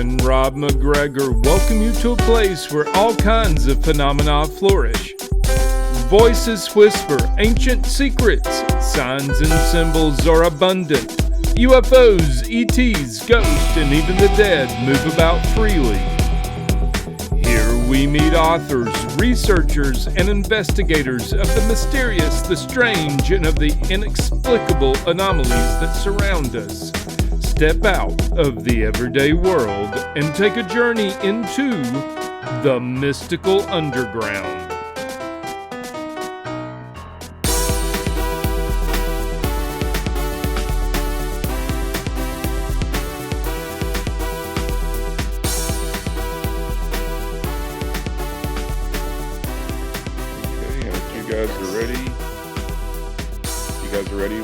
and Rob McGregor welcome you to a place where all kinds of phenomena flourish. Voices whisper ancient secrets, signs and symbols are abundant. UFOs, ETs, ghosts, and even the dead move about freely. Here we meet authors, researchers, and investigators of the mysterious, the strange, and of the inexplicable anomalies that surround us. Step out of the everyday world and take a journey into the mystical underground.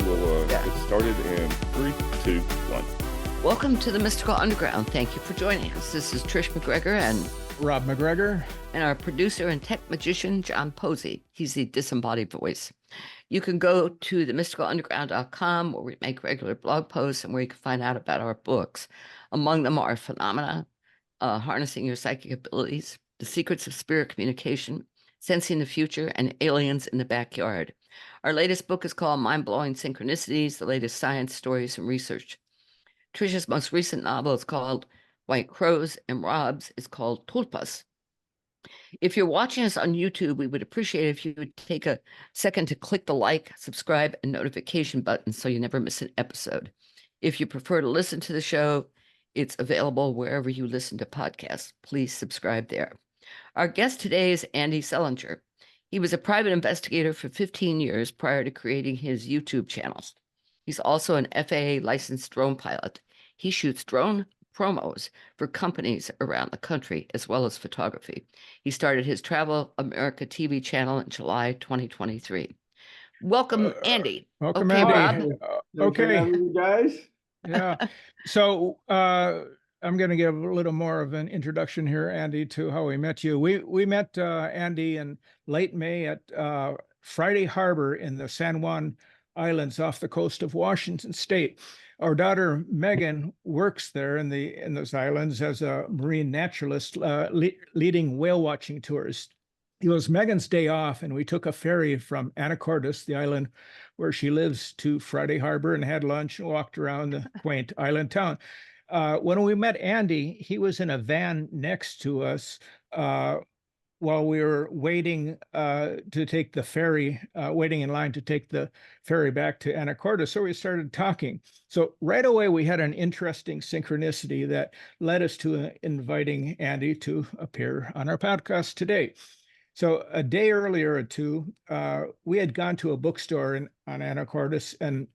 We'll get started in 3, 2, 1. Welcome to the Mystical Underground. Thank you for joining us. This is Trish McGregor and Rob McGregor, and our producer and tech magician, John Posey. He's the disembodied voice. You can go to themysticalunderground.com where we make regular blog posts and where you can find out about our books. Among them are Phenomena, Harnessing Your Psychic Abilities, The Secrets of Spirit Communication, Sensing the Future, and Aliens in the Backyard. Our latest book is called Mind-Blowing Synchronicities, the latest science, stories, and research. Trisha's most recent novel is called White Crows, and Rob's is called Tulpas. If you're watching us on YouTube, we would appreciate it if you would take a second to click the like, subscribe, and notification button so you never miss an episode. If you prefer to listen to the show, it's available wherever you listen to podcasts. Please subscribe there. Our guest today is Andy Selinger. He was a private investigator for 15 years prior to creating his YouTube channel. He's also an FAA licensed drone pilot. He shoots drone promos for companies around the country, as well as photography. He started his Travel America TV channel in July 2023. Welcome, Andy. Welcome, okay, Andy. Rob. Okay, you guys. Yeah. So I'm going to give a little more of an introduction here, Andy, to how we met you. We met Andy in late May at Friday Harbor in the San Juan Islands off the coast of Washington State. Our daughter Megan works there in those islands as a marine naturalist, leading whale watching tours. It was Megan's day off, and we took a ferry from Anacortes, the island where she lives, to Friday Harbor and had lunch and walked around the quaint island town. When we met Andy, he was in a van next to us while we were waiting to take the ferry, waiting in line to take the ferry back to Anacortes. So we started talking. So right away, we had an interesting synchronicity that led us to inviting Andy to appear on our podcast today. So a day earlier or two, we had gone to a bookstore on Anacortes, and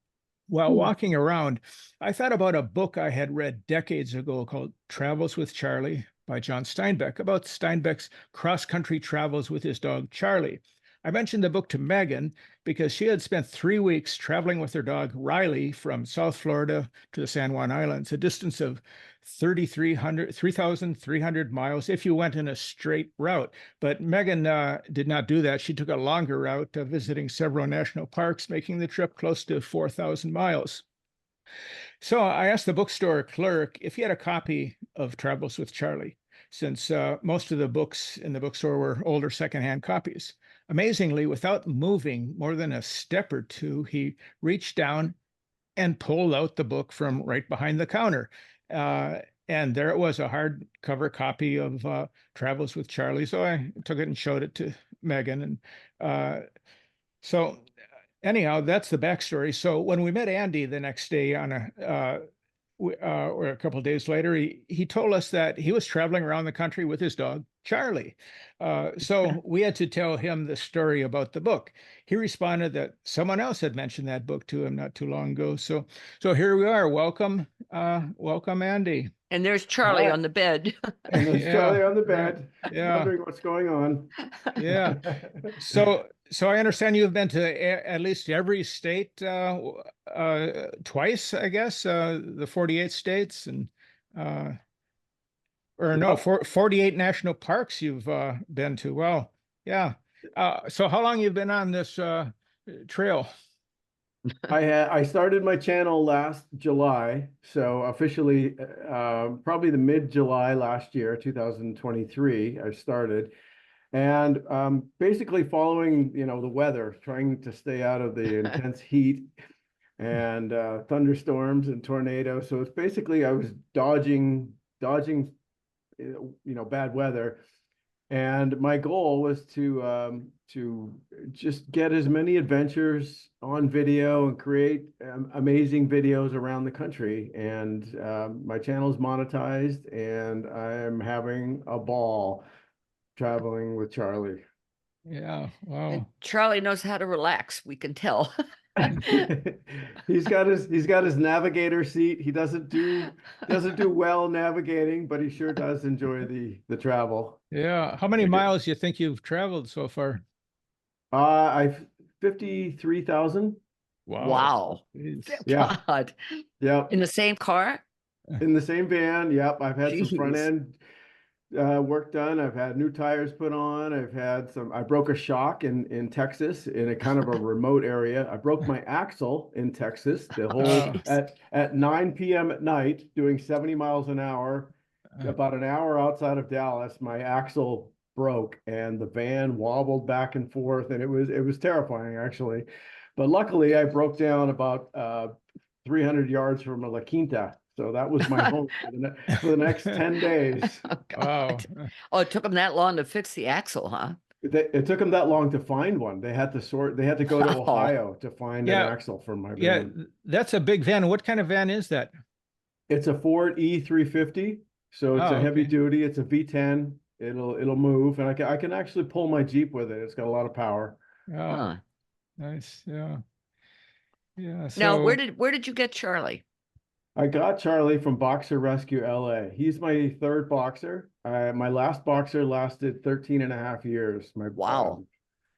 while walking around, I thought about a book I had read decades ago called Travels with Charlie by John Steinbeck, about Steinbeck's cross-country travels with his dog, Charlie. I mentioned the book to Megan because she had spent 3 weeks traveling with her dog, Riley, from South Florida to the San Juan Islands, a distance of 3,300 miles if you went in a straight route. But Megan did not do that. She took a longer route, visiting several national parks, making the trip close to 4,000 miles. So I asked the bookstore clerk if he had a copy of Travels with Charlie, since most of the books in the bookstore were older secondhand copies. Amazingly, without moving more than a step or two, he reached down and pulled out the book from right behind the counter. And there it was, a hardcover copy of Travels with Charlie. So I took it and showed it to Megan. And so anyhow, that's the backstory. So when we met Andy the next day or a couple of days later, he told us that he was traveling around the country with his dog, Charlie. So we had to tell him the story about the book. He responded that someone else had mentioned that book to him not too long ago. So here we are. Welcome, Andy. And there's Charlie on the bed. And there's Charlie on the bed, Yeah. wondering what's going on. Yeah. So I understand you've been to at least every state twice, I guess, the 48 states and 48 national parks you've been to. Well, yeah. So how long you've been on this trail? I started my channel last July, so officially probably the mid-July last year, 2023, I started. And basically following, the weather, trying to stay out of the intense heat and thunderstorms and tornadoes. So it's basically I was dodging, bad weather. And my goal was to just get as many adventures on video and create amazing videos around the country. And my channel is monetized, and I'm having a ball traveling with Charlie. Yeah. And Wow. Charlie knows how to relax. We can tell. He's got his navigator seat. He doesn't do well navigating, but he sure does enjoy the travel. Yeah. How many miles do you think you've traveled so far? I've 53,000. Wow. Jeez. Yeah. God. Yep. In the same car? In the same van. Yep. I've had some front Jeez. end work done. I've had new tires put on. I broke a shock in Texas in a kind of a remote area. I broke my axle in Texas, the whole Jeez. at 9 p.m. at night, doing 70 miles an hour, about an hour outside of Dallas. My axle broke and the van wobbled back and forth, and it was terrifying actually. But luckily I broke down about 300 yards from a La Quinta. So that was my home for the next 10 days. Oh, Wow. God. Oh, it took him that long to fix the axle, huh? It took them that long to find one. They had to go to Oh. Ohio to find an Yeah. axle for my Yeah. van. That's a big van. What kind of van is that? It's a Ford E350. So it's Oh, a heavy okay. duty. It's a V10. It'll move, and I can actually pull my Jeep with it. It's got a lot of power. Oh, Huh. nice. Yeah. Yeah. Now, So, where did you get Charlie? I got Charlie from Boxer Rescue LA. He's my third boxer. My last boxer lasted 13 and a half years. Wow.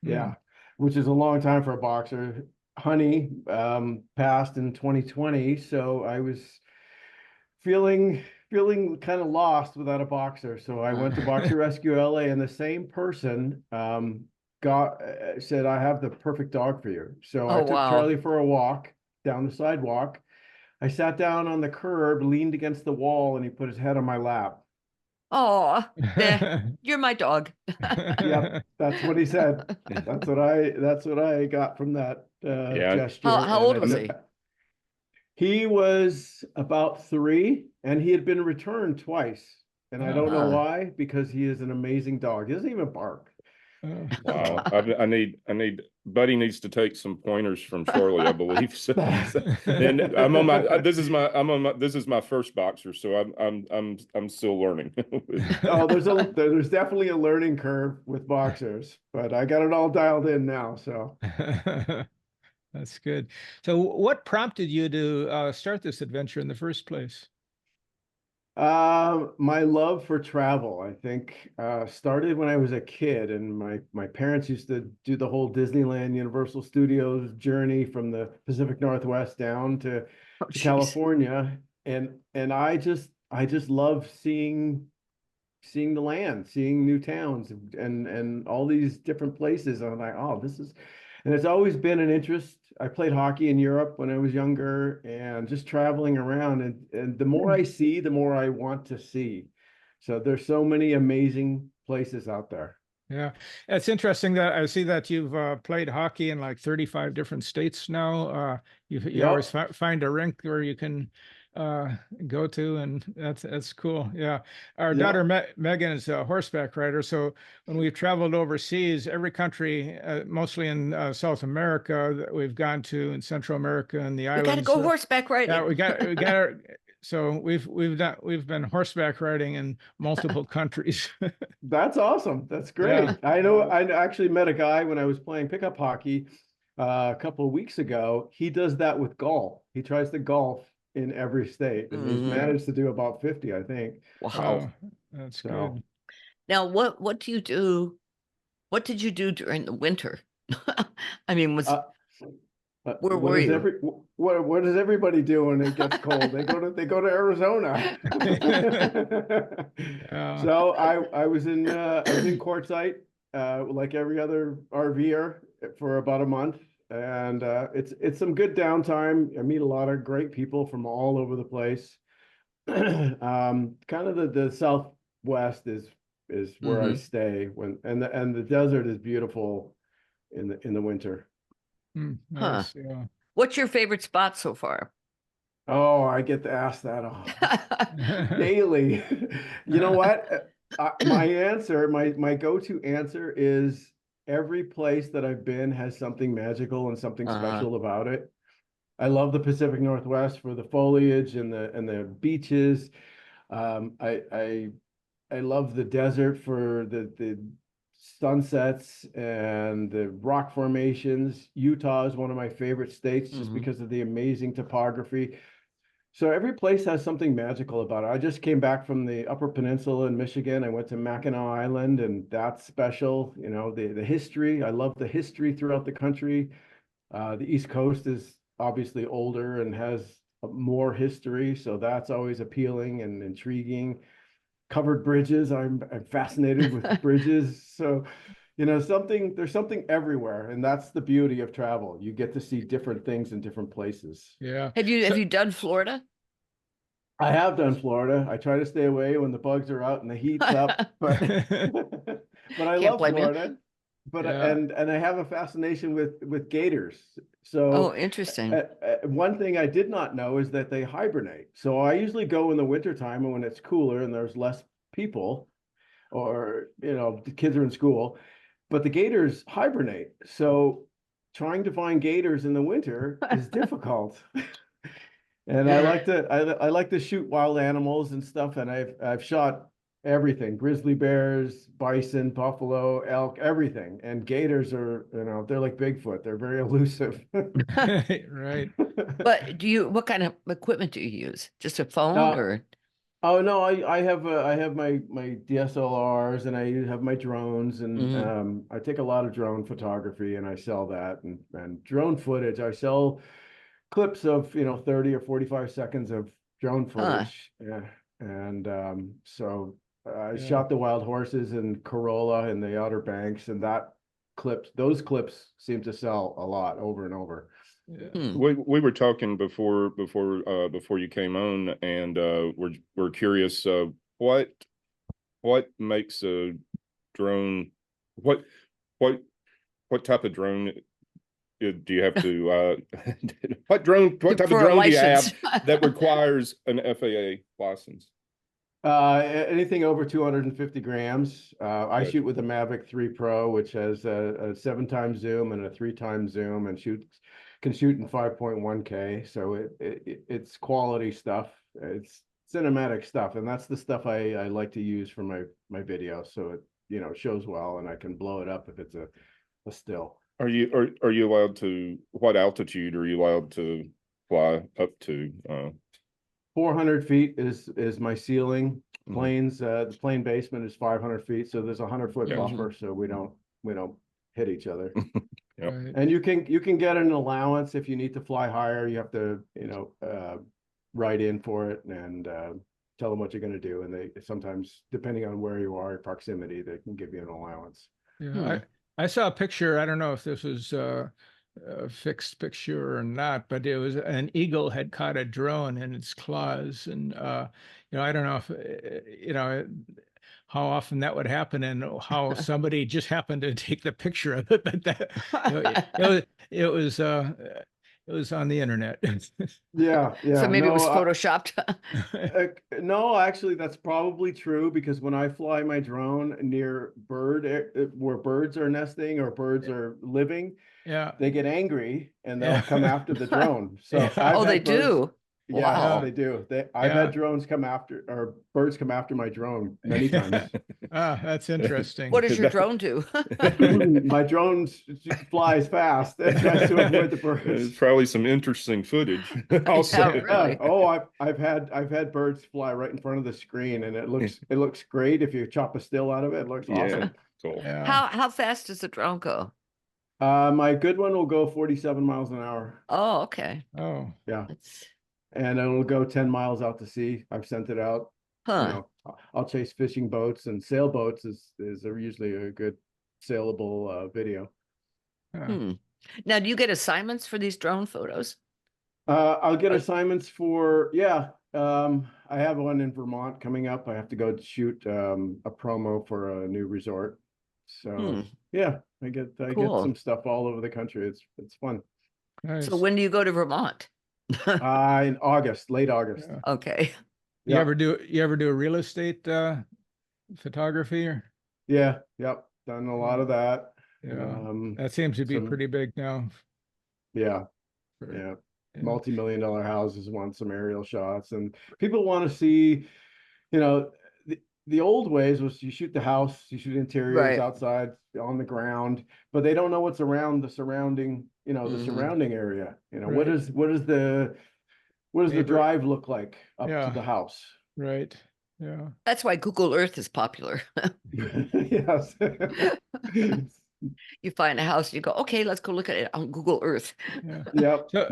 Yeah, which is a long time for a boxer. Honey passed in 2020, so I was feeling kind of lost without a boxer. So I went to Boxer Rescue LA, and the same person said, "I have the perfect dog for you." So I Oh, took wow. Charlie for a walk down the sidewalk. I sat down on the curb, leaned against the wall, and he put his head on my lap. Oh, you're my dog. Yep, that's what he said. That's what I got from that Yeah. gesture. How And old was he? He was about 3, and he had been returned twice. And I don't know Uh. why, because he is an amazing dog. He doesn't even bark. Wow. God. I need Buddy needs to take some pointers from Charlie, I believe. So, and I'm on my this is my first boxer, so I'm still learning. Oh, there's definitely a learning curve with boxers, but I got it all dialed in now. So That's good. So, what prompted you to start this adventure in the first place? my love for travel, I think, started when I was a kid, and my parents used to do the whole Disneyland, Universal Studios journey from the Pacific Northwest down to Oh, jeez. California, and I just love seeing the land, seeing new towns and all these different places. And I'm like, oh, and it's always been an interest. I played hockey in Europe when I was younger, and just traveling around, and the more I see, the more I want to see. So there's so many amazing places out there. Yeah, it's interesting that I see that you've played hockey in like 35 different states now. You always find a rink where you can go to, and that's cool. Yeah, our daughter Megan is a horseback rider, so when we've traveled overseas, every country, mostly in South America, that we've gone to, in Central America and the We islands. got to go horseback riding. Yeah, we got so we've been horseback riding in multiple countries. That's awesome. That's great. Yeah. I know. I actually met a guy when I was playing pickup hockey a couple of weeks ago. He does that with golf. He tries to golf in every state, and he's managed to do about 50, I think. Wow. That's So, good. Now, what do you do? What did you do during the winter? I mean, where were you? what does everybody do when it gets cold? They go to Arizona. So I was in Quartzsite, like every other RVer, for about a month, and it's some good downtime. I meet a lot of great people from all over the place. Kind of the Southwest is where I stay and the desert is beautiful in the winter. Nice. Yeah. What's your favorite spot so far? Oh, I get to ask that daily. You know what? My go-to answer is every place that I've been has something magical and something special about it. I love the Pacific Northwest for the foliage and the beaches. I love the desert for the sunsets and the rock formations. Utah is one of my favorite states just because of the amazing topography. So every place has something magical about it. I just came back from the Upper Peninsula in Michigan. I went to Mackinac Island, and that's special. You know, the history. I love the history throughout the country. The East Coast is obviously older and has more history, so that's always appealing and intriguing. Covered bridges. I'm fascinated with bridges. So, you know, there's something everywhere, and that's the beauty of travel. You get to see different things in different places. Yeah. Have you done Florida? I have done Florida. I try to stay away when the bugs are out and the heat's up, but but I Can't love blame you. Florida. But Yeah. and I have a fascination with gators. Oh, So interesting. one thing I did not know is that they hibernate. So I usually go in the wintertime and when it's cooler and there's less people, or you know, the kids are in school, but the gators hibernate. So trying to find gators in the winter is difficult. And I like to shoot wild animals and stuff, and I've shot everything: grizzly bears, bison, buffalo, elk, everything. And gators are, you know, they're like Bigfoot. They're very elusive. Right. But what kind of equipment do you use? Just a phone Uh, or? Oh no, I have my DSLRs and I have my drones and I take a lot of drone photography and I sell that and drone footage. I sell clips of 30 or 45 seconds of drone footage. Yeah. And so I shot the wild horses in Corolla in the Outer Banks and those clips seem to sell a lot over and over. Yeah. We were talking before you came on, and we're curious what makes a drone, what type of drone do you have to what type of For a drone do you license. have that requires an FAA license? Anything over 250 grams. I Good. shoot with a Mavic 3 Pro, which has a 7x zoom and a 3x zoom, and can shoot in 5.1K. So it's quality stuff. It's cinematic stuff, and that's the stuff I like to use for my video. So it shows well, and I can blow it up if it's a still. Are you allowed to? What altitude are you allowed to fly up to? 400 feet is my ceiling. Planes, the plane basement is 500 feet, so there's a 100-foot buffer, so we don't hit each other. Yep. Right. And you can get an allowance if you need to fly higher. You have to write in for it and tell them what you're going to do, and they sometimes, depending on where you are, proximity, they can give you an allowance. Yeah. I saw a picture. I don't know if this was a fixed picture or not, but it was an eagle had caught a drone in its claws, and I don't know if how often that would happen and how somebody just happened to take the picture of it, but it was on the internet. Yeah. So maybe it was No, photoshopped. no, actually, that's probably true because when I fly my drone near where birds are nesting or birds are living, Yeah. they get angry and they'll come after the drone. So Yeah. I've Oh, they had birds, do. yes, Wow. they do. I've had drones come after, or birds come after my drone many times. That's interesting. What does your drone do? My drone flies fast and tries to avoid the birds. There's probably some interesting footage. Also, Yeah, really. Oh, I've had birds fly right in front of the screen, and it looks great if you chop a still out of it. It looks awesome. Cool. Yeah. How fast does the drone go? My good one will go 47 miles an hour. Oh, okay. Oh. Yeah. That's And it'll go 10 miles out to sea. I've sent it out. I'll chase fishing boats, and sailboats is usually a good saleable video. Now, do you get assignments for these drone photos? I'll get assignments for, yeah. I have one in Vermont coming up. I have to go shoot a promo for a new resort. So yeah, I get Cool. some stuff all over the country. It's fun. Nice. So when do you go to Vermont? In August, late August. Yeah. Okay. You Yeah. ever do real estate photography or? Yeah, yep. Done a lot of that. Yeah, that seems to be some- pretty big now. Yeah, for- yeah. yeah. Multi-million-dollar houses want some aerial shots, and people want to see, the old ways was you shoot the house, you shoot interiors Right. outside on the ground, but they don't know what's around the surrounding, the Mhm. surrounding area. Right. What does the Neighbor- drive look like up Yeah. to the house? Right. Yeah. That's why Google Earth is popular. Yes. You find a house, you go, okay, let's go look at it on Google Earth. Yeah. Yep. So-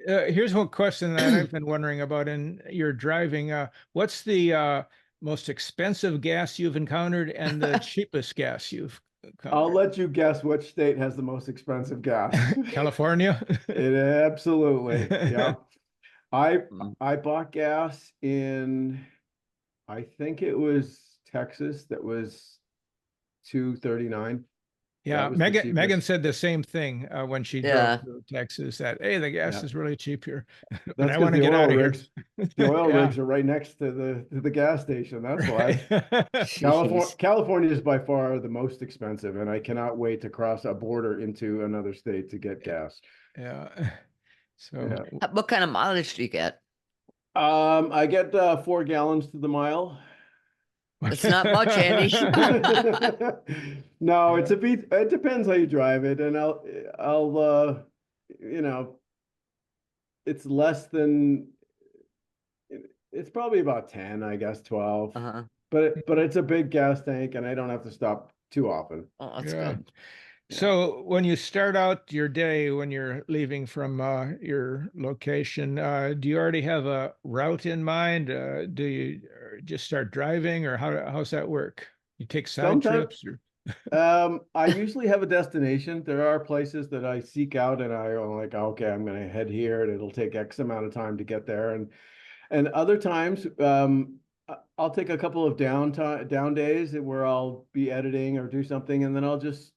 Yep. Here's one question that I've been wondering about in your driving. What's the most expensive gas you've encountered and the cheapest gas you've encountered? I'll let you guess which state has the most expensive gas. California? It absolutely. Yeah. I Mm. I bought gas in, I think it was Texas, that was $2.39. Yeah, was the Megan cheapest. said the same thing when she Yeah. drove to Texas, that, hey, the gas Yeah. is really cheap here. But That's I 'cause want to the get oil out of here. rigs, the oil Yeah. rigs are right next to the gas station. That's why. Jeez. California is by far the most expensive, and I cannot wait to cross a border into another state to get gas. Yeah. So Yeah. What kind of mileage do you get? I get 4 gallons to the mile. It's not much, Andy. No, it's a bit, it depends how you drive it, and I'll it's less than, it's probably about 10, I guess, 12. Uh-huh. But it's a big gas tank, and I don't have to stop too often. Oh, that's Yeah. good. Yeah. So when you start out your day, when you're leaving from your location, do you already have a route in mind? Do you just start driving, or how's that work? You take side Sometimes- trips, or? I usually have a destination. There are places that I seek out, and I'm like, okay, I'm going to head here, and it'll take X amount of time to get there. And other times, I'll take a couple of down days where I'll be editing or do something, and then I'll just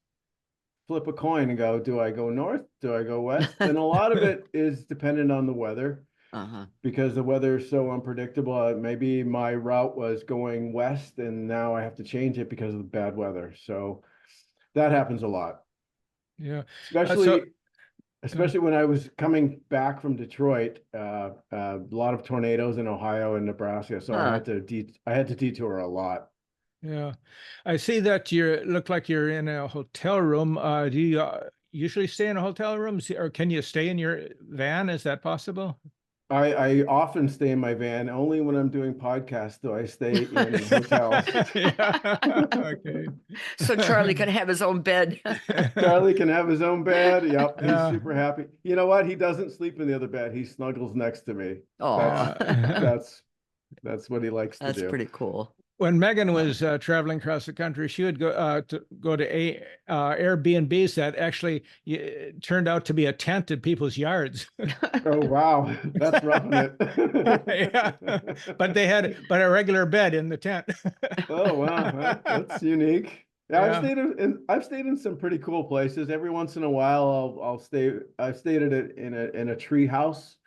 flip a coin and go, do I go north? Do I go west? And a lot of it is dependent on the weather, Uh-huh. because the weather is so unpredictable. Maybe my route was going west, and now I have to change it because of the bad weather. So that happens a lot, Yeah. especially when I was coming back from Detroit. A lot of tornadoes in Ohio and Nebraska, so I had to detour a lot. Yeah, I see that you look like you're in a hotel room. Do you usually stay in a hotel room, or can you stay in your van? Is that possible? I often stay in my van. Only when I'm doing podcasts do I stay in hotels. Yeah. Okay. So Charlie can have his own bed. Charlie can have his own bed. Yep, he's Yeah. super happy. You know what? He doesn't sleep in the other bed. He snuggles next to me. Oh, That's what he likes to that's do. pretty cool. When Megan was traveling across the country, she would go to Airbnbs that actually turned out to be a tent in people's yards. Oh wow, that's roughing it. Yeah, but they had a regular bed in the tent. Oh wow, that's unique. Yeah, Yeah. I've stayed in some pretty cool places. Every once in a while, I've stayed in a tree house.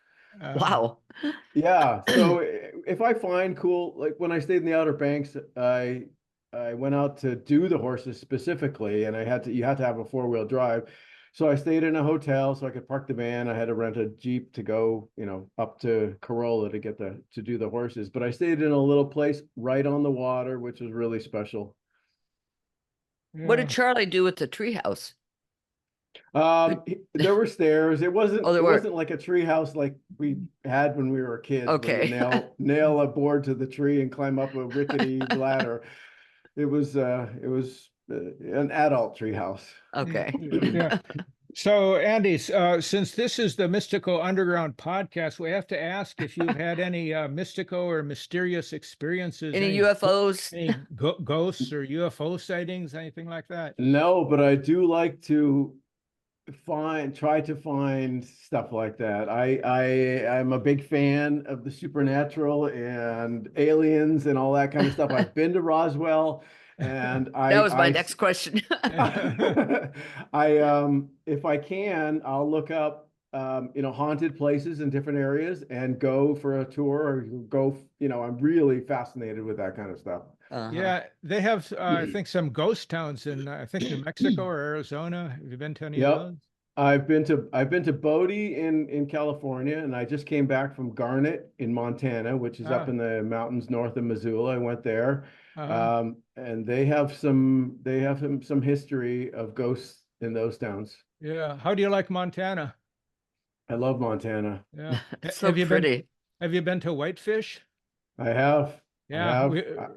Wow. Yeah, so if I find cool, like when I stayed in the Outer Banks, I went out to do the horses specifically, and you had to have a 4-wheel drive. So I stayed in a hotel so I could park the van. I had to rent a Jeep to go, up to Corolla to do the horses. But I stayed in a little place right on the water, which was really special. What Yeah. did Charlie do with the treehouse? There were stairs. It wasn't Oh, there it were. wasn't like a tree house like we had when we were kids. where you Okay. nail a board to the tree and climb up a rickety ladder. It was an adult tree house. Okay. Yeah. So, Andy, since this is the Mystical Underground podcast, we have to ask if you've had any mystical or mysterious experiences, Any UFOs? any ghosts or UFO sightings, anything like that. No, but I do like to try to find stuff like that. I'm a big fan of the supernatural and aliens and all that kind of stuff. I've been to Roswell, and That was my next question. if I can, I'll look up haunted places in different areas and go for a tour or go, I'm really fascinated with that kind of stuff. Yeah, they have I think some ghost towns in I think New Mexico or Arizona. Have you been to any of Yep. those? I've been to Bodie in California, and I just came back from Garnet in Montana, which is up in the mountains north of Missoula. I went there. And they have some history of ghosts in those towns. Yeah. How do you like Montana? I love Montana. Yeah. It's so Have you been pretty. have you been to Whitefish? I have. Yeah, I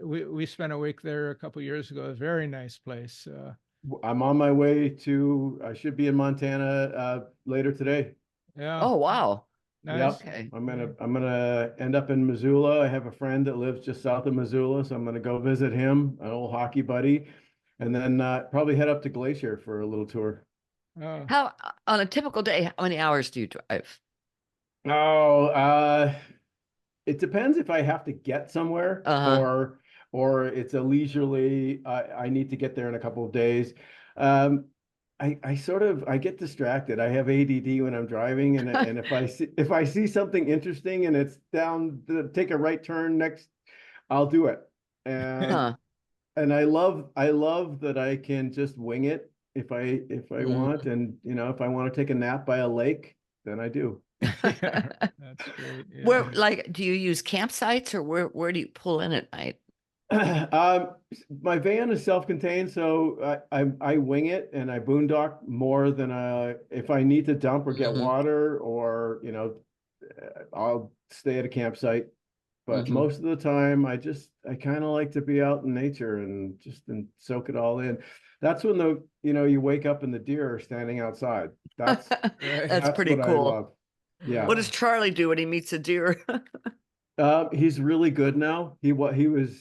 we spent a week there a couple years ago. A very nice place. I'm on my way to. I should be in Montana later today. Yeah. Oh, wow. Nice. Okay. I'm gonna end up in Missoula. I have a friend that lives just south of Missoula, so I'm gonna go visit him, an old hockey buddy, and then probably head up to Glacier for a little tour. Oh. How on a typical day, how many hours do you drive? Oh, it depends if I have to get somewhere or it's a leisurely. I need to get there in a couple of days. I get distracted. I have ADD when I'm driving, and if I see something interesting and it's take a right turn next, I'll do it. And I love that I can just wing it if I want, and if I want to take a nap by a lake, then I do. Yeah, that's great. Yeah. Where, do you use campsites, or where do you pull in at night? My van is self-contained, so I wing it and I boondock more than if I need to dump or get water, or I'll stay at a campsite. But most of the time, I kind of like to be out in nature and soak it all in. That's when you wake up and the deer are standing outside. That's pretty what cool. I love. Yeah. What does Charlie do when he meets a deer? He's really good now. He was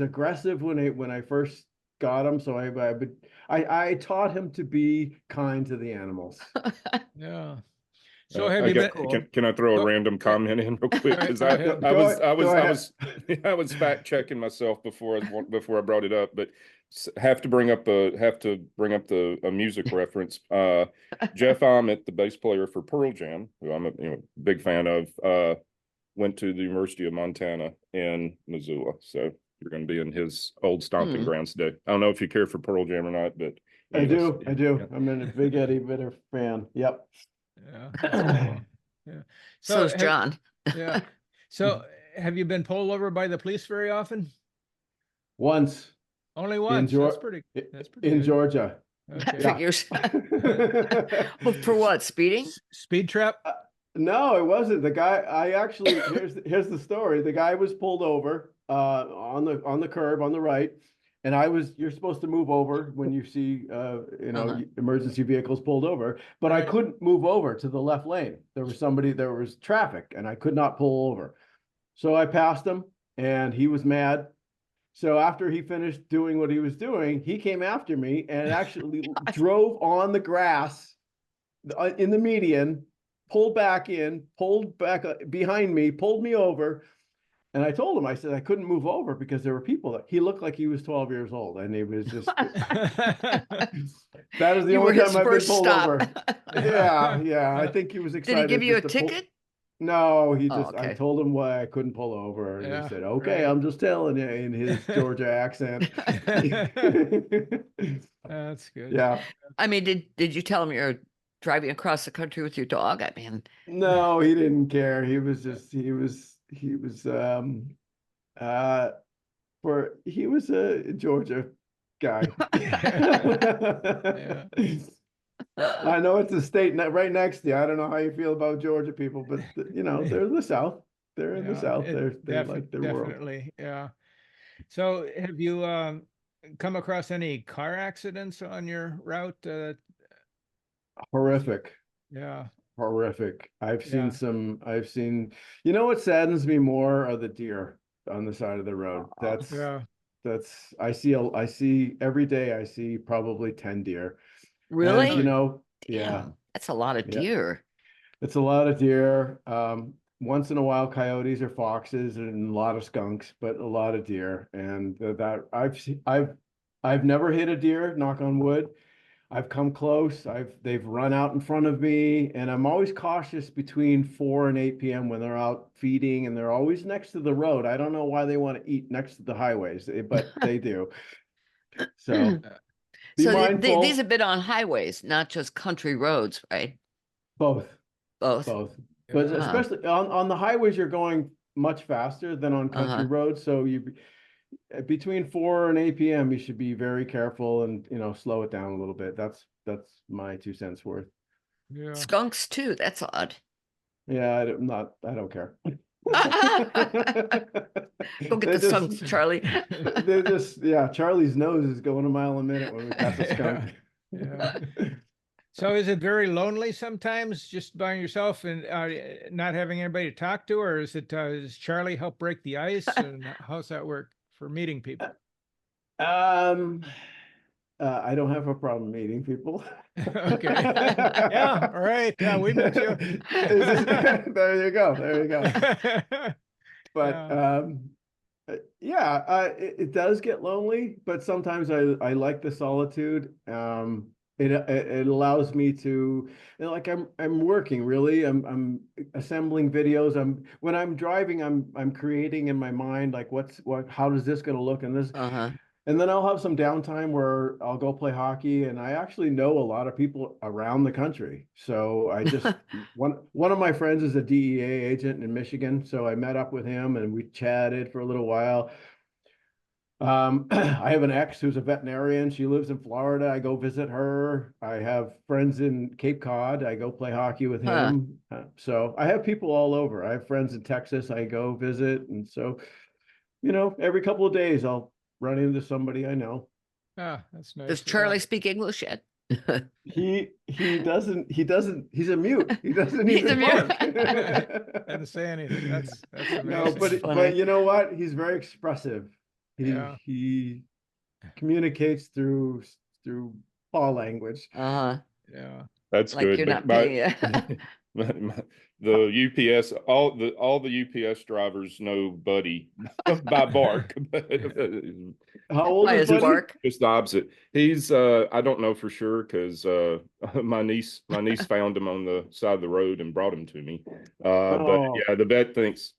aggressive when I first got him. So I taught him to be kind to the animals. Yeah. So have you been? Can I throw a random comment in real quick? Because I was fact checking myself before I brought it up, but have to bring up a music reference. Jeff Ament, the bass player for Pearl Jam, who I'm a big fan of, went to the University of Montana in Missoula. So you're going to be in his old stomping grounds today. I don't know if you care for Pearl Jam or not, but I do. Yeah. I'm a big Eddie Vedder fan. Yep. Yeah. That's cool. Yeah. So is John. Yeah. So have you been pulled over by the police very often? Once. Only once. That's pretty in good. Georgia. That figures. Well, for what? Speeding? Speed trap? No, it wasn't. The guy, here's the story. The guy was pulled over on the curb on the right, and you're supposed to move over when you see emergency vehicles pulled over, but I couldn't move over to the left lane. There was traffic, and I could not pull over. So I passed him, and he was mad. So after he finished doing what he was doing, he came after me and actually drove on the grass in the median, pulled back behind me, pulled me over. And I told him, I said, I couldn't move over because there were people he looked like he was 12 years old. And he was just, that is the only time I've been pulled over. Yeah. I think he was excited. Did he give you a ticket? No, I told him why I couldn't pull over. And he said, okay, I'm just telling you, in his Georgia accent. That's good. Yeah. I mean, did you tell him you're driving across the country with your dog? I mean, no, he didn't care. He was a Georgia guy. Yeah. I know it's a state right next to you. I don't know how you feel about Georgia people, but they're in the South. They're in the South. They like their world. Definitely, yeah. So have you come across any car accidents on your route? Horrific. Yeah. Horrific. I've seen, what saddens me more are the deer on the side of the road. I see every day, I see probably 10 deer. Really? And, yeah, Damn, that's a lot of yeah, deer. it's a lot of deer. Once in a while, coyotes or foxes, and a lot of skunks, but a lot of deer. And that I've never hit a deer, knock on wood. I've come close. They've run out in front of me, and I'm always cautious between 4 and 8 p.m. when they're out feeding, and they're always next to the road. I don't know why they want to eat next to the highways, but they do. So be So these mindful. have been on highways, not just country roads, right? Both, Both. both. But Yeah. especially on the highways, you're going much faster than on country Uh-huh. roads. So between 4 and 8 p.m. you should be very careful and slow it down a little bit. That's my 2 cents worth. Yeah. Skunks too. That's odd. Yeah, I don't care. Go get They the just- skunks, Charlie. yeah, Charlie's nose is going a mile a minute when we pass a skunk. Yeah. So is it very lonely sometimes, just by yourself and not having anybody to talk to, or is it does Charlie help break the ice, and how's that work for meeting people? I don't have a problem meeting people. Okay. Yeah, all right. Yeah, we met you. There you go. There you go. But Yeah. yeah, it does get lonely, but sometimes I like the solitude. It allows me to, like I'm working really. I'm assembling videos. When I'm driving, I'm creating in my mind like how does this going to look, and this. Uh-huh. And then I'll have some downtime where I'll go play hockey, and I actually know a lot of people around the country. So I just one of my friends is a DEA agent in Michigan, so I met up with him and we chatted for a little while. I have an ex who's a veterinarian. She lives in Florida. I go visit her. I have friends in Cape Cod. I go play hockey with Huh. him. So I have people all over. I have friends in Texas. I go visit, and so every couple of days I'll run into somebody I know. Ah, that's nice. Does Yeah. Charlie speak English yet? He doesn't he's a mute. He doesn't He's a even mute. bark. Doesn't say anything. That's No, amazing. That's but funny. you know what? He's very expressive. Yeah. He communicates through paw language. Uh-huh. Yeah. That's Like good. you're But not paying. the UPS, all the UPS drivers know Buddy by bark, but How old By is his Buddy? bark. just the opposite. He's I don't know for sure because my niece found him on the side of the road and brought him to me. But Oh, yeah, the vet thinks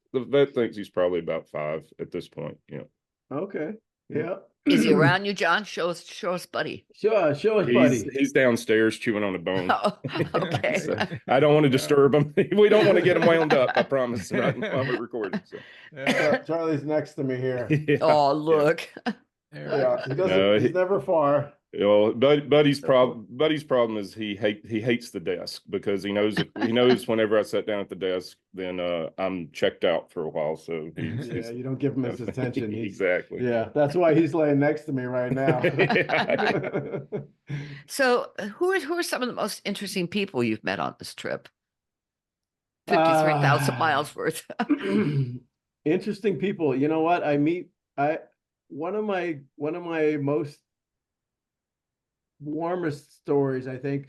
he's probably about 5 at this point. Yeah. okay. Yeah. Is he around you, John? Show us Buddy. Show us Buddy. He's downstairs chewing on a bone. Oh, okay. So, I don't want to disturb him. We don't want to get him wound up. I promise. Not while we're recording. So. Yeah. Charlie's next to me here. Yeah. Oh, look. Yeah, he doesn't. No, he's never far. Well, Buddy's problem is he hates the desk because he knows whenever I sit down at the desk, then I'm checked out for a while. So Yeah, you don't give him his attention. Exactly. Yeah, that's why he's laying next to me right now. So, who are some of the most interesting people you've met on this trip? 53,000 miles worth. Interesting people. You know what? One of my most warmest stories, I think,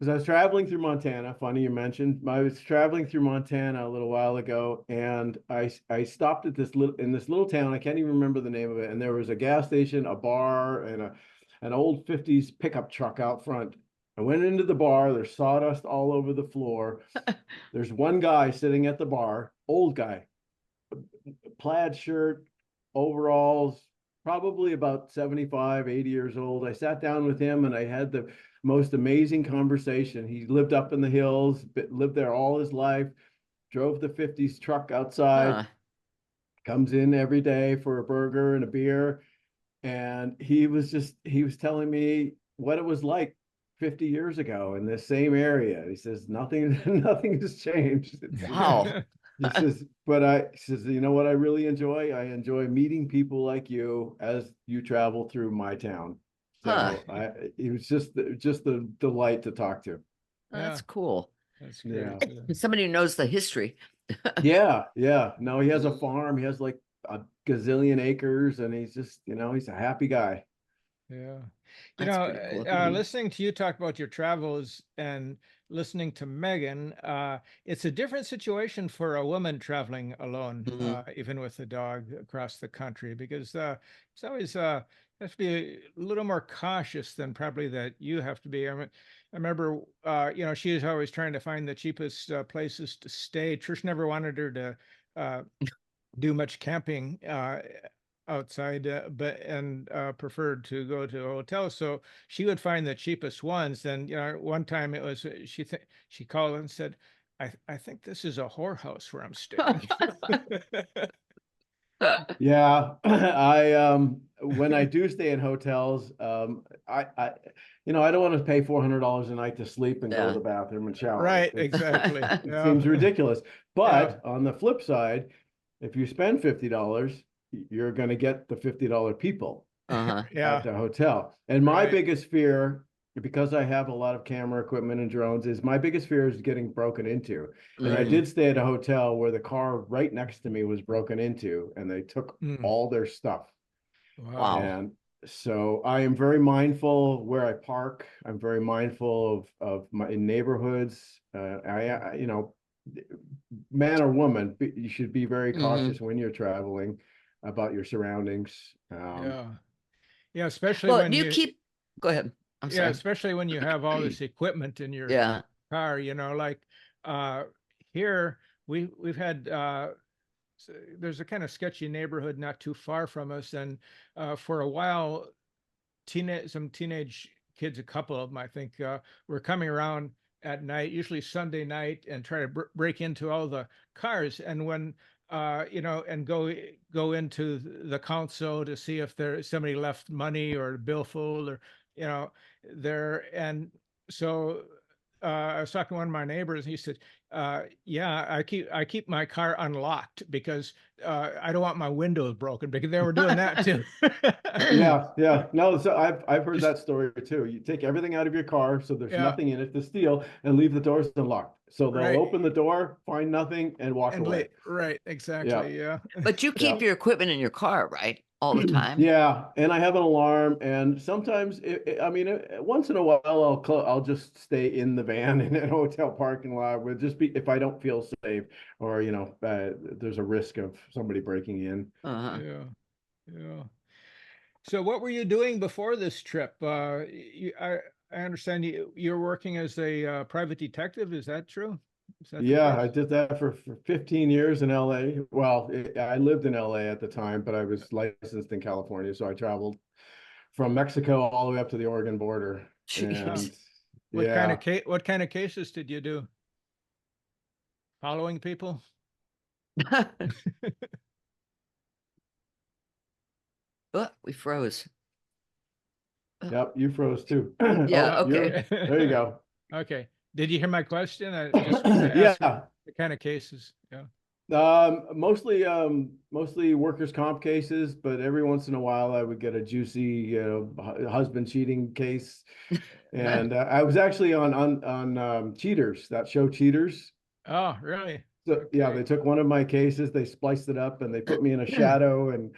was I was traveling through Montana. Funny you mentioned. I was traveling through Montana a little while ago, and I stopped at this little town. I can't even remember the name of it. And there was a gas station, a bar, and an old 50s pickup truck out front. I went into the bar. There's sawdust all over the floor. There's one guy sitting at the bar, old guy, plaid shirt, overalls, probably about 75, 80 years old. I sat down with him and I had the most amazing conversation. He lived up in the hills, lived there all his life, drove the 50s truck outside, Huh. comes in every day for a burger and a beer. And he was telling me what it was like 50 years ago in this same area. He says, nothing has changed. Wow. He says, you know what I really enjoy? I enjoy meeting people like you as you travel through my town. So Huh. it was just a delight to talk to. That's cool. That's great. Yeah. Yeah. Somebody who knows the history. Yeah. No, he has a farm. He has like a gazillion acres, and he's just, he's a happy guy. Yeah. You That's know, pretty cool. listening to you talk about your travels and listening to Megan, it's a different situation for a woman traveling alone, Mhm. even with a dog across the country, because it's always have to be a little more cautious than probably that you have to be. I remember, you know, she was always trying to find the cheapest places to stay. Trish never wanted her to uh, do much camping outside, but and preferred to go to a hotel. So she would find the cheapest ones. Then, you know, one time it was she called and said, I think this is a whorehouse where I'm staying." Yeah, I when I do stay in hotels, I I don't want to pay $400 a night to sleep and go to Yeah. the bathroom and shower. Right, exactly. It seems Yeah. ridiculous. Yeah. But on the flip side, if you spend $50, you're going to get the $50 people Uh-huh. at Yeah. the hotel. And my Right. biggest fear, because I have a lot of camera equipment and drones, is my biggest fear is getting broken into. And I Mhm. did stay at a hotel where the car right next to me was broken into and they took Mm. all their stuff. Wow. And so I am very mindful where I park. I'm very mindful of my in neighborhoods. You know, man or woman, you should be very Mhm. cautious when you're traveling about your surroundings. Yeah. Yeah, especially Well, when you keep. Go ahead. I'm yeah, sorry. especially when you have all this equipment in your Yeah. car, you know, like uh here we've had there's a kind of sketchy neighborhood not too far from us, and for a while some teenage kids, a couple of them, I think, were coming around at night, usually Sunday night, and try to break into all the cars. And when you know, and go into the console to see if there somebody left money or billfold or you know there. And so I was talking to one of my neighbors, and he said, "Yeah, I keep my car unlocked because I don't want my windows broken," because they were doing that too. Yeah, yeah. No, so I've heard Just that story too. You take everything out of your car, so there's yeah, nothing in it to steal, and leave the doors unlocked. So they'll right. open the door, find nothing, and walk And away. late, right, Yeah, exactly. Yeah. But you yeah. keep your equipment in your car, right? All the time. Yeah, and I have an alarm, and sometimes I mean, once in a while, I'll just stay in the van in a hotel parking lot with just be if I don't feel safe, or there's a risk of somebody breaking in. Uh-huh. Yeah. Yeah. So what were you doing before this trip? I understand you're working as a private detective. Is that true? Is that the Yeah, case? I did that for 15 years in LA. Well, I lived in LA at the time, but I was licensed in California, so I traveled from Mexico all the way up to the Oregon border. Yeah. Jeez. And yeah, What kind of cases did you do? Following people? Oh, we froze. yep, you froze too. Yeah. Oh, Okay. there you go. Okay. Did you hear my question? I just was asking Yeah, the kind of cases. Yeah. mostly workers' comp cases, but every once in a while I would get a juicy, husband cheating case. And I was actually on Cheaters, that show Cheaters. Oh, really? So yeah, Okay. they took one of my cases, they spliced it up, and they put me in a shadow and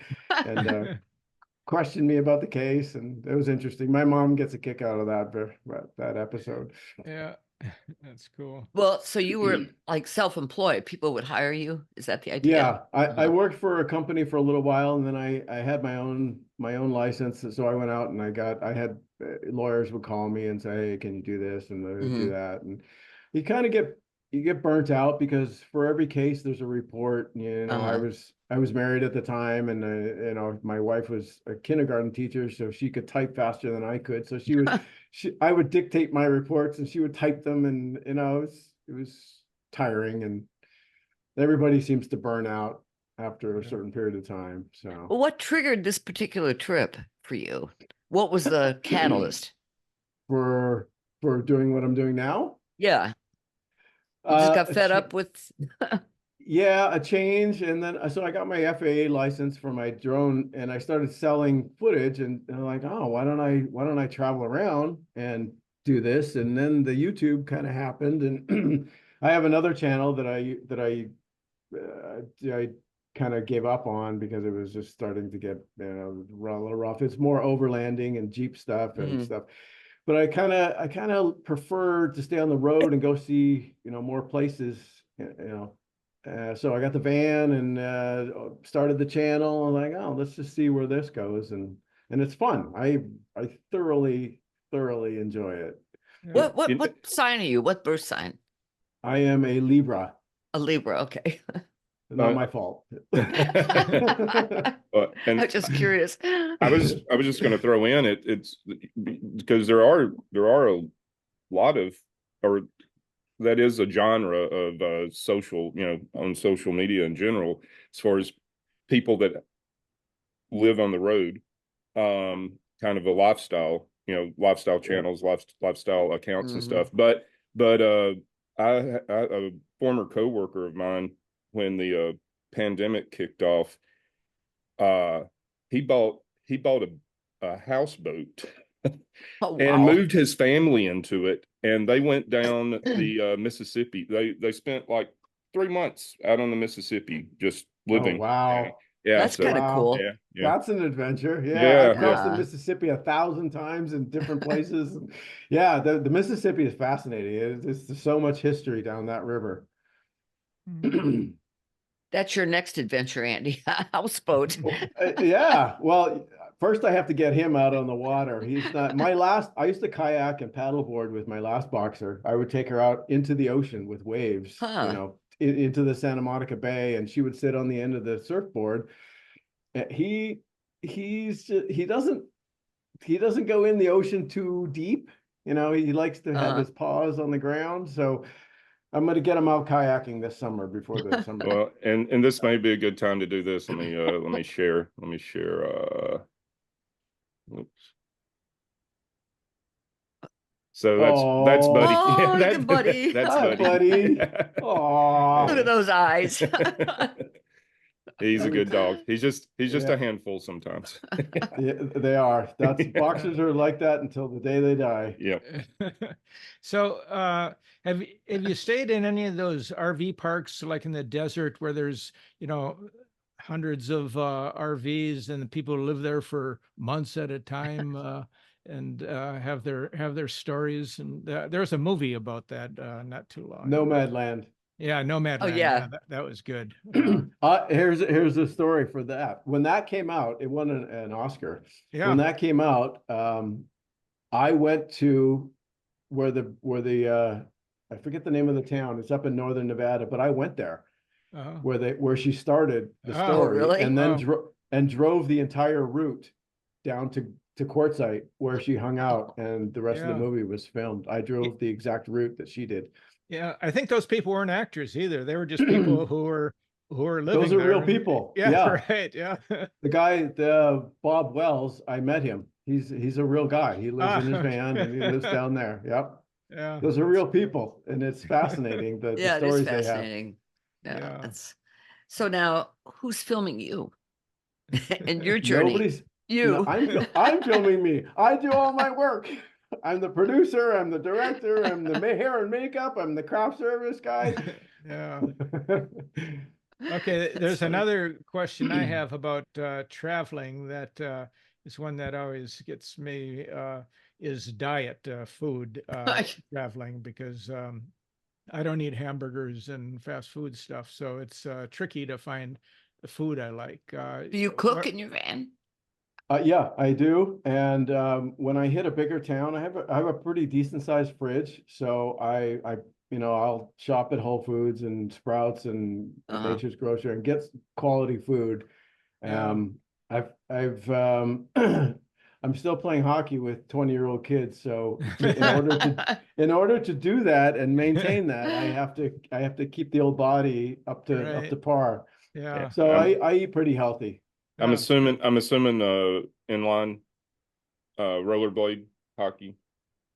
questioned me about the case, and it was interesting. My mom gets a kick out of that episode. Yeah, that's cool. Well, so you were like self-employed. People would hire you. Is that the idea? Yeah, I Uh-huh. worked for a company for a little while, and then I had my own license. So I went out and I had lawyers would call me and say, "Hey, can you do this?" and they would do Mhm. that, and you kind of get burnt out because for every case there's a report. I Uh-huh. was married at the time, and my wife was a kindergarten teacher, so she could type faster than I could. So I would dictate my reports, and she would type them, and it was tiring, and everybody seems to burn out after a Yeah. certain period of time. So Well, what triggered this particular trip for you? What was the catalyst? for for doing what I'm doing now, Yeah. You just got a fed up with. yeah, a change, and then so I got my FAA license for my drone, and I started selling footage, and I'm like, oh, why don't I travel around and do this? And then the YouTube kind of happened, and I have another channel that I kind of gave up on because it was just starting to get, a little rough. It's more overlanding and Jeep stuff and Mhm. stuff. But I kind of prefer to stay on the road and go see, more places, so I got the van and started the channel and like, oh, let's just see where this goes. And it's fun. I thoroughly enjoy it. Yeah. What sign are you? What birth sign? I am a Libra. A Libra. Okay. Not my fault. I'm just curious. I was just going to throw in it's because there are a lot of, or that is a genre of social, on social media in general, as far as people that live on the road, kind of a lifestyle, lifestyle channels, lifestyle accounts and stuff. But a former coworker of mine, when the pandemic kicked off, he bought a houseboat Oh, and wow. moved his family into it, and they went down the Mississippi. They spent like 3 months out on the Mississippi just living. Oh, wow. Yeah, That's so kind of cool. yeah. That's an adventure. Yeah, Yeah, I've crossed the yeah. Mississippi 1,000 times in different places. Yeah, the Mississippi is fascinating. There's so much history down that river. That's your next adventure, Andy. Houseboat. Yeah, well, first I have to get him out on the water. He's not I used to kayak and paddleboard with my last boxer. I would take her out into the ocean with waves, Huh. into the Santa Monica Bay, and she would sit on the end of the surfboard. He doesn't go in the ocean too deep. He likes to have his paws on the ground. So I'm going to get him out kayaking this summer before the summer. Well, and this may be a good time to do this. Let me share. Oops. So that's Buddy. Oh, Yeah, look at Buddy. That's Hi, Buddy. Aw. Look at those eyes. He's a good dog. He's just Yeah. a handful sometimes. Yeah, they are. Boxers are like that until the day they die. Yeah. So, have you stayed in any of those RV parks, like in the desert, where there's, hundreds of RVs and the people live there for months at a time, and have their stories? And there's a movie about that not too long ago. Nomadland. Yeah, Nomadland. Oh, yeah. That was good. Here's the story for that. When that came out, it won an Oscar. Yeah. When that came out, I went to where I forget the name of the town. It's up in northern Nevada, but I went there where she started the story, really? and then drove the entire route down to Quartzsite where she hung out, and the rest of the movie was filmed. I drove the exact route that she did. Yeah, I think those people weren't actors either. They were just people who were living Those are there. real people. Yeah, right. Yeah. The guy, Bob Wells, I met him. He's a real guy. He lives in his van and he lives down there. Yep. Yeah. Those are real people, and it's fascinating the Yeah, it stories is they have. fascinating. Yeah. Yeah. So now, who's filming you and your journey? Nobody's. You. No, I'm filming me. I do all my work. I'm the producer. I'm the director. I'm the hair and makeup. I'm the craft service guy. Yeah. Okay, there's another question I have about traveling that is one that always gets me, is diet, food, traveling, because I don't eat hamburgers and fast food stuff, so it's tricky to find the food I like. Do you cook in your van? Yeah, I do. And when I hit a bigger town, I have a pretty decent sized fridge. So I'll shop at Whole Foods and Sprouts and Nature's Grocery and get quality food. I'm still playing hockey with 20-year-old kids. So in order to do that and maintain that, I have to keep the old body up to par. Yeah. So I eat pretty healthy. I'm assuming inline rollerblade hockey.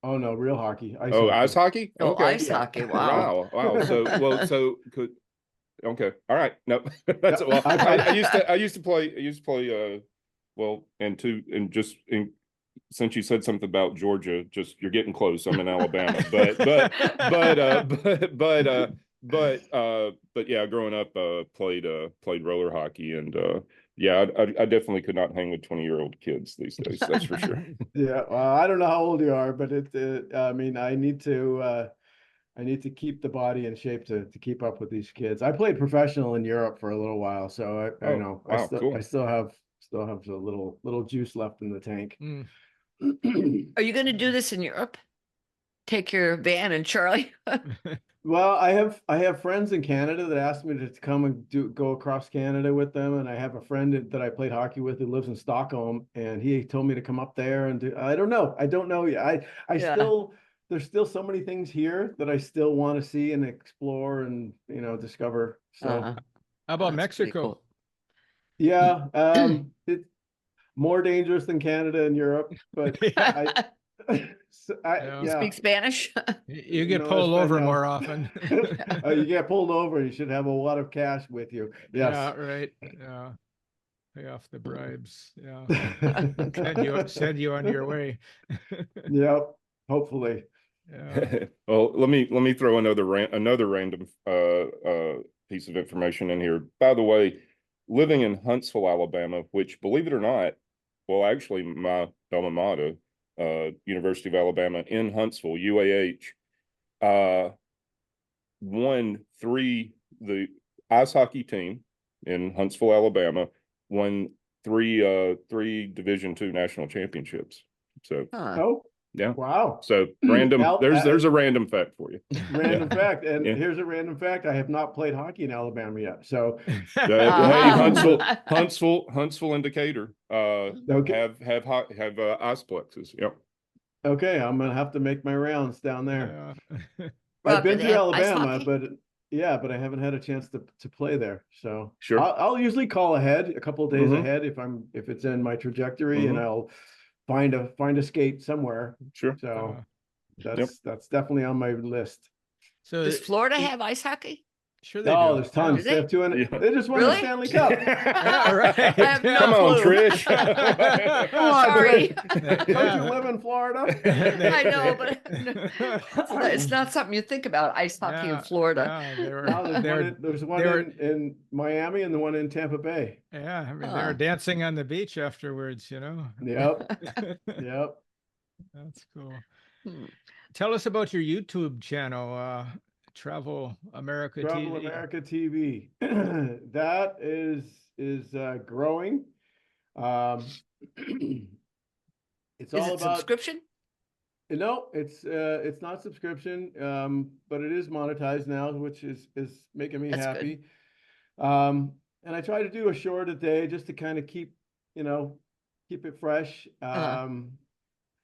Oh no, real hockey. Ice hockey? Oh, Okay. ice hockey. Wow. Wow. So could okay. All right. No, that's well. I used to play. Well, since you said something about Georgia, just you're getting close. I'm in Alabama, but but yeah, growing up, played roller hockey, and yeah, I definitely could not hang with 20-year-old kids these days. That's for sure. Yeah, well, I don't know how old you are, but I mean, I need to keep the body in shape to keep up with these kids. I played professional in Europe for a little while, so I Oh, know wow, cool. I still have a little juice left in the tank. Mm. Are you going to do this in Europe? Take your van and Charlie? Well, I have friends in Canada that asked me to come and go across Canada with them, and I have a friend that I played hockey with who lives in Stockholm, and he told me to come up there and do. I don't know yet. I Yeah. still there's still so many things here that I still want to see and explore and discover. So Uh-huh. How about That's pretty Mexico? cool. yeah, it's more dangerous than Canada and Europe, but Yeah. You yeah. speak Spanish? You get No pulled over Espanol. more often. You get pulled over. You should have a lot of cash with you. Yes. Yeah, right. Yeah. Pay off the bribes. Yeah. Okay. Send you on your way. Yep. Hopefully. Yeah. Well, let me throw another random piece of information in here. By the way, living in Huntsville, Alabama, which, believe it or not, well, actually, my alma mater, University of Alabama in Huntsville, UAH, won the ice hockey team in Huntsville, Alabama, won three Division II national championships. So Huh. Oh, yeah. wow. So random. There's Al- a random fact for you. Random Yeah. fact. And Yeah. here's a random fact. I have not played hockey in Alabama yet. So Hey, Ah. Huntsville and Decatur okay. have ice plexes. Yep. Okay, I'm gonna have to make my rounds down there. Yeah. I've Rob, do been they through have ice Alabama, hockey? but I haven't had a chance to play there. So Sure. I'll usually call ahead a couple of days Mhm. ahead if it's in my trajectory, and Mhm. I'll find a skate somewhere. Sure. So Yep. that's definitely on my list. So Does Florida have ice hockey? sure they Oh, do. there's Do tons. they? They have 200. Yeah. They just won the Really? Stanley Cup. Yeah, right. I have no Come on, clue. Trish. Come on, Sorry. Don't you live in Florida? I know, but it's not something you think about, ice hockey in Yeah, Florida. yeah, they were, Now they were, there's one they were, in Miami and the one in Tampa Bay. yeah, I mean, they Huh. were dancing on the beach afterwards, you know? Yep. Yep. That's cool. Hmm. Tell us about your YouTube channel, Travel America Travel TV. America TV. That is growing. It's Is all it about subscription? no, it's not subscription, but it is monetized now, which is making me That's good. happy. And I try to do a short a day just to kind of keep it fresh. Uh-huh.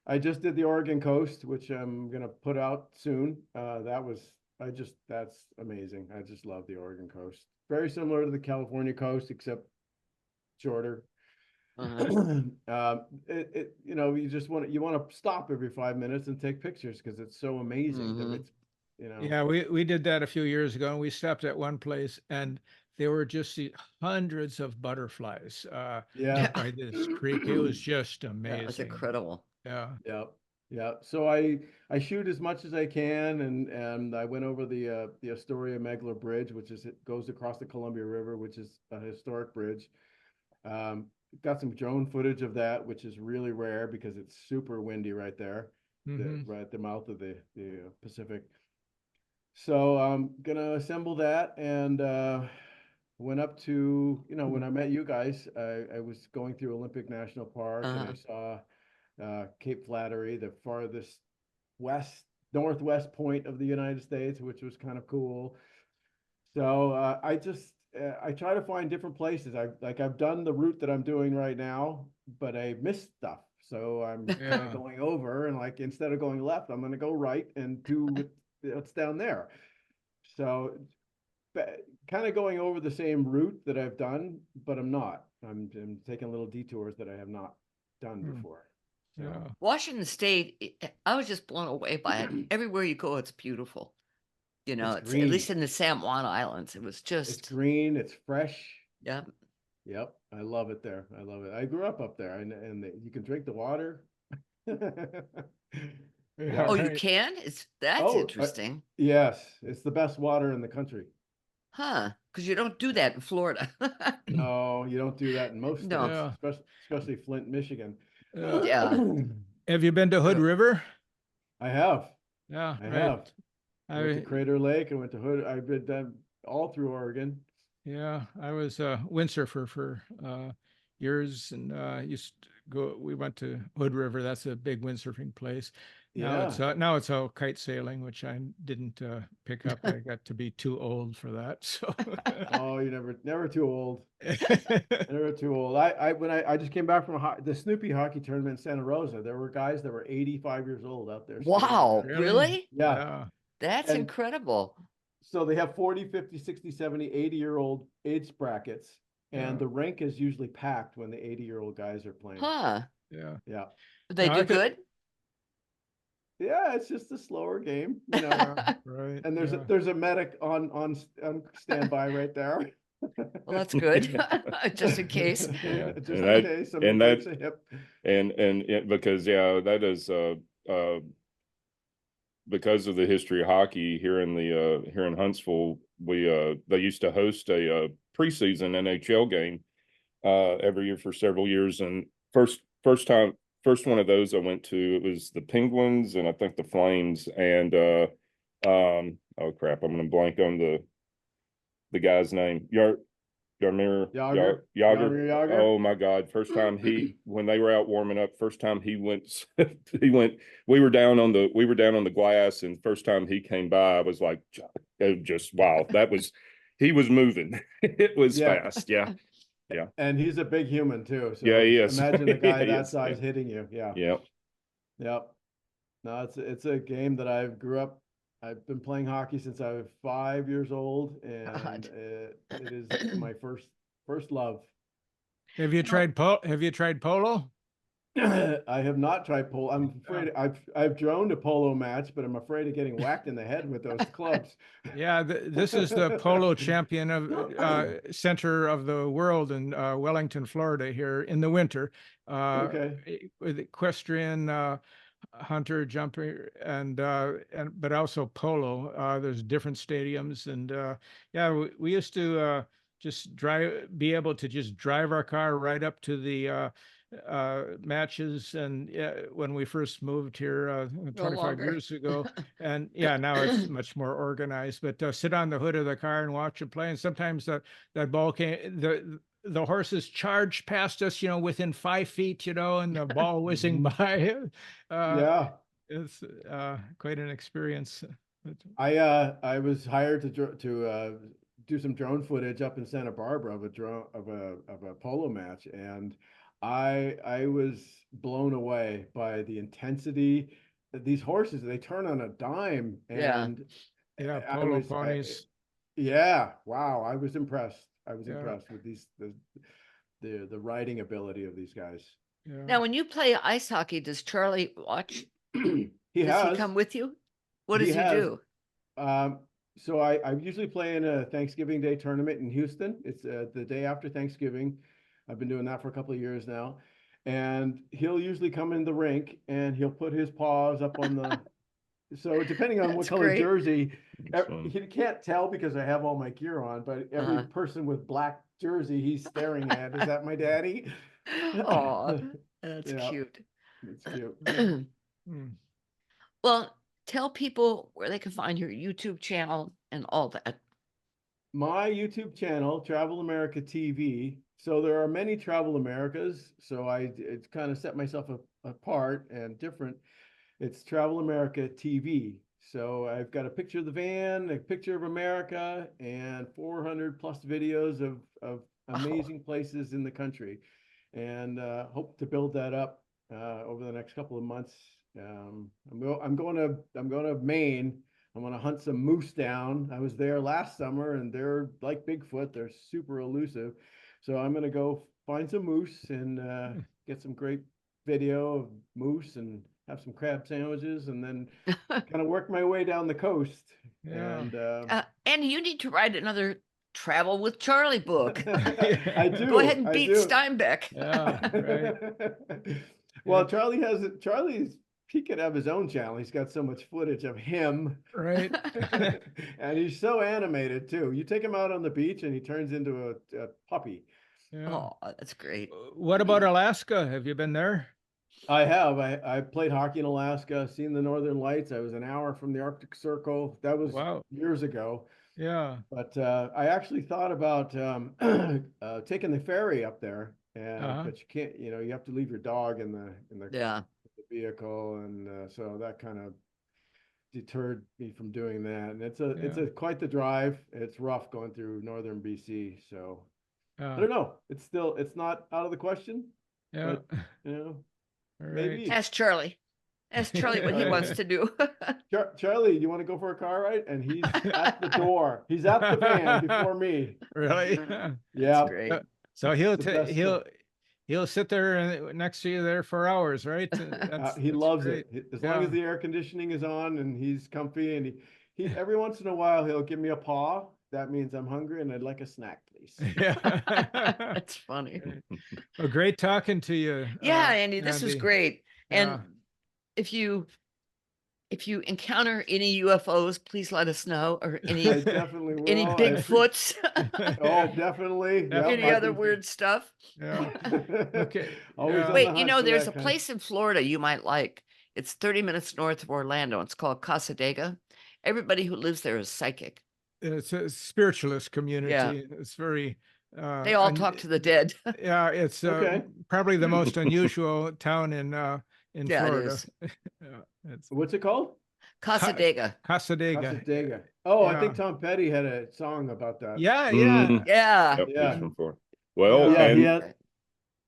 I just did the Oregon coast, which I'm gonna put out soon. That's amazing. I just love the Oregon coast. Very similar to the California coast, except shorter. Uh-huh. You just want to stop every 5 minutes and take pictures because it's so amazing that Mhm. it's Yeah, we did that a few years ago, and we stopped at one place, and there were just hundreds of butterflies yeah. by this creek. It was just That was amazing. incredible. Yeah. Yeah, yeah. So I shoot as much as I can, and I went over the Astoria Megler Bridge, it goes across the Columbia River, which is a historic bridge. Got some drone footage of that, which is really rare because it's super windy right there, Mhm. right at the mouth of the Pacific. So I'm gonna assemble that and went up to, when I met you guys, I was going through Olympic National Park and I Uh-huh. saw Cape Flattery, the farthest northwest point of the United States, which was kind of cool. So I try to find different places. I've done the route that I'm doing right now, but I missed stuff. So I'm kind Yeah. of going over and instead of going left, I'm going to go right and do what's down there. So kind of going over the same route that I've done, but I'm not. I'm taking little detours that I have not done Hmm. before. So, Yeah. Washington State, I was just blown away by it. Everywhere you go, it's beautiful. It's It's at green. least in the San Juan Islands. It was It's just, green. It's fresh. yeah. Yep, I love it there. I love it. I grew up up there, and you can drink the water. Yeah, Oh, you right. can? That's Oh, interesting. yes, it's the best water in the country. Huh? Because you don't do that in Florida. No, you don't do that in most No. states, Yeah. especially Flint, Michigan. Yeah. Yeah. Have you been to Hood Uh, River? I have. Yeah, I right. have. I went to I Crater Lake. I went to Hood. I've been all through Oregon. Yeah, I was a windsurfer for years, and used to go. We went to Hood River. That's a big windsurfing place. Yeah. Now it's all kite sailing, which I didn't pick up. I got to be too old for that. So Oh, you never too old. Never too old. I just came back from the Snoopy hockey tournament in Santa Rosa. There were guys that were 85 years old out there skating. Wow, Really? really? Yeah. Yeah. That's And incredible. so they have 40, 50, 60, 70, 80-year-old age brackets, and Yeah. the rink is usually packed when the 80-year-old guys are playing. Huh. Yeah. Yeah. They No, do I could- good? Yeah, it's just a slower game, you know. Yeah, right. And there's yeah. there's a medic on standby right there. Well, that's good. Just in case. Yeah. Just And in that- case somebody and that- breaks a hip. And because that is because of the history of hockey here in the here in Huntsville, they used to host a preseason NHL game every year for several years. And first one of those I went to, it was the Penguins and I think the Flames, and oh crap, I'm gonna blank on the guy's name. Yarmir Yager? Yager. Yarmir Yager? Oh my God. When they were out warming up, first time he went, we were down on the glass, and first time he came by, I was like, just wow, he was moving. It was Yeah. fast. Yeah. And he's a big human too. So Yeah, he is. imagine a guy He that is, size yeah. hitting you. Yeah. Yeah. Yep. No, it's a game that I've been playing hockey since I was 5 years old, and God. it is my first love. Have you tried polo? I have not tried polo. I'm afraid I've droned a polo match, but I'm afraid of getting whacked in the head with those clubs. Yeah, this is the polo champion of center of the world in Wellington, Florida, here in the winter. Okay. With equestrian, hunter, jumper, and but also polo. There's different stadiums, and yeah, we used to just be able to just drive our car right up to the matches, and when we first moved here 25 longer. years ago, and yeah, now it's much more organized, but sit on the hood of the car and watch it play, and sometimes that ball came, the horses charged past us, within 5 feet, and the ball whizzing by. Yeah. It's quite an experience. I was hired to do some drone footage up in Santa Barbara of a polo match, and I was blown away by the intensity. These horses, they turn on a dime, Yeah. and Yeah, I polo was- I- ponies. yeah, wow, I was impressed. I was Yeah. impressed with the riding ability of these guys. Yeah. Now, when you play ice hockey, does Charlie watch? He Does has. he come with you? What He does he has. do? So I usually play in a Thanksgiving Day tournament in Houston. It's the day after Thanksgiving. I've been doing that for a couple of years now. And he'll usually come in the rink and he'll put his paws up on the. So depending on what That's color great. jersey, That's fun. he can't tell because I have all my gear on, but every Uh-huh. person with black jersey he's staring at, is that my daddy? Oh, that's Yeah. cute. It's cute. Hmm. Well, tell people where they can find your YouTube channel and all that. My YouTube channel, Travel America TV. So there are many Travel Americas. So it's kind of set myself apart and different. It's Travel America TV. So I've got a picture of the van, a picture of America, and 400 plus videos of amazing places in the country, and hope to build that up over the next couple of months. I'm going to Maine. I'm going to hunt some moose down. I was there last summer, and they're like Bigfoot. They're super elusive. So I'm going to go find some moose and get some great video of moose and have some crab sandwiches, and then kind of work my way down the coast. Yeah. And And you need to write another Travel with Charlie book. I do. Go ahead and I beat do. Steinbeck. Yeah, right. Well, Yeah. Charlie's he could have his own channel. He's got so much footage of him. Right. And he's so animated too. You take him out on the beach and he turns into a puppy. Yeah. Oh, that's great. What about Alaska? Have you been there? I have. I played hockey in Alaska, seen the Northern Lights. I was an hour from the Arctic Circle. That was Wow. years ago. Yeah. But I actually thought about taking the ferry up there, but you can't. You know, you have to leave your dog in the Yeah. vehicle, and so that kind of deterred me from doing that. And it's a quite the drive. It's rough going through northern BC. So I don't know. It's not out of the question. Yeah. But, you know, All right. maybe. Ask Charlie. Ask Charlie what he wants to do. Charlie, you want to go for a car ride? And he's at the door. He's at the van before me. Really? Yeah. That's great. So best he'll sit there next to you there for hours, right? He loves great. it. As long as the air conditioning is on and he's comfy, and he every once in a while he'll give me a paw. That means I'm hungry and I'd like a snack, please. Yeah. That's funny. Well, great talking to you. Yeah, Andy, this was Andy. great. And Yeah. if you encounter any UFOs, please let us know, or any I definitely will. any Bigfoots, Oh, definitely. Yep, any I other think- weird stuff. Yeah. Okay. Always Yeah. on the Wait, hunt for there's that a kind. place in Florida you might like. It's 30 minutes north of Orlando. It's called Casa Grande. Everybody who lives there is psychic. It's a spiritualist community. It's very. They all talk to the dead. Yeah, it's Okay. probably the most unusual town in Yeah, it Florida. is. Yeah, it's What's it called? Casa Grande. Casadega. Casadega. Oh, I Yeah. think Tom Petty had a song about that. Yeah, yeah. Mhm. Yeah. Yep, Yeah. he's from Florida. Well, Yeah, and he had,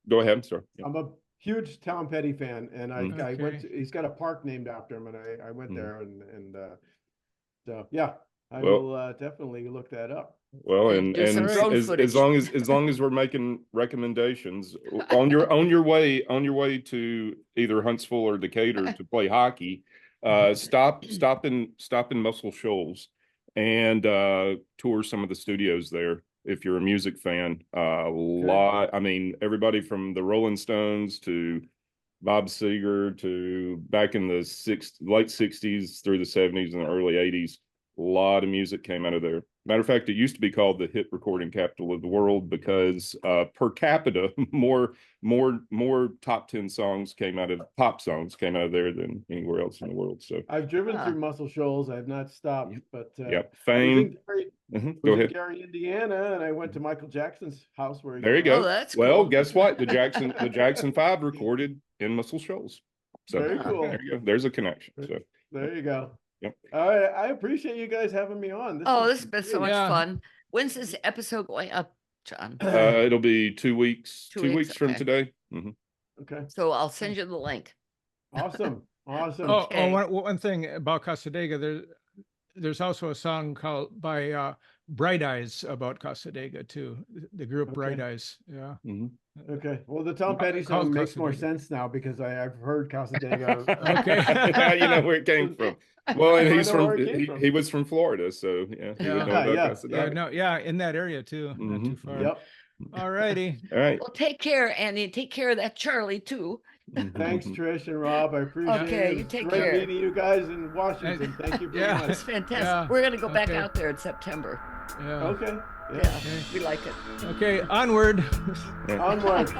go ahead, sir. Yeah. I'm a huge Tom Petty fan, and I went Okay. he's got a park named after him, and I went Mhm. there, and so yeah, I Well- will definitely look that up. Well, And do some drone as footage. long as we're making recommendations on your way to either Huntsville or Decatur to play hockey, stop in Muscle Shoals and tour some of the studios there if you're a music fan. I mean, everybody from the Rolling Stones to Bob Seger to back in the late 60s through the 70s and the early 80s. A lot of music came out of there. Matter of fact, it used to be called the hit recording capital of the world because per capita, more top 10 pop songs came out of there than anywhere else in the world. So I've driven Ah. through Muscle Shoals. I've not stopped, but yeah, I was Fame. in Gary, Go was in ahead. Gary, Indiana, and I went to Michael Jackson's house where he There you grew go. Oh, that's Well, cool. guess what? The Jackson 5 recorded in Muscle Shoals. So Very cool. there you go. There's a connection. So There you go. Yep. All right. I appreciate you guys having me on. Oh, is this has been so much Yeah. fun. When's this episode going up, John? it'll be 2 weeks. 2 2 weeks, weeks from okay. today. Mhm. Okay. So I'll send you the link. Awesome. Awesome. Okay. One thing about Casadega, there's also a song called by Bright Eyes about Casadega too. The group Bright Okay. Eyes. Yeah. Mhm. Okay. Well, the Tom Called Petty song makes more Casadega. sense now because I've heard Casadega. Okay. Now you know where it came from. Well, and I he's know from where it came he, from. he was from Florida, so yeah, he would know Yeah, about yeah. Casadega. Yeah, in that area too. Not too Mhm. far. Yep. All righty. All right. Well, take care, Andy. Take care of that Charlie too. Thanks, Trish and Rob. I appreciate Okay, it. you It's take great care. meeting you guys in Washington. Thank you very Yeah. much. It's fantastic. Yeah, We're gonna go back okay. out there in September. Yeah. Okay. Yeah, Yeah. we like it. Okay, onward. Onward.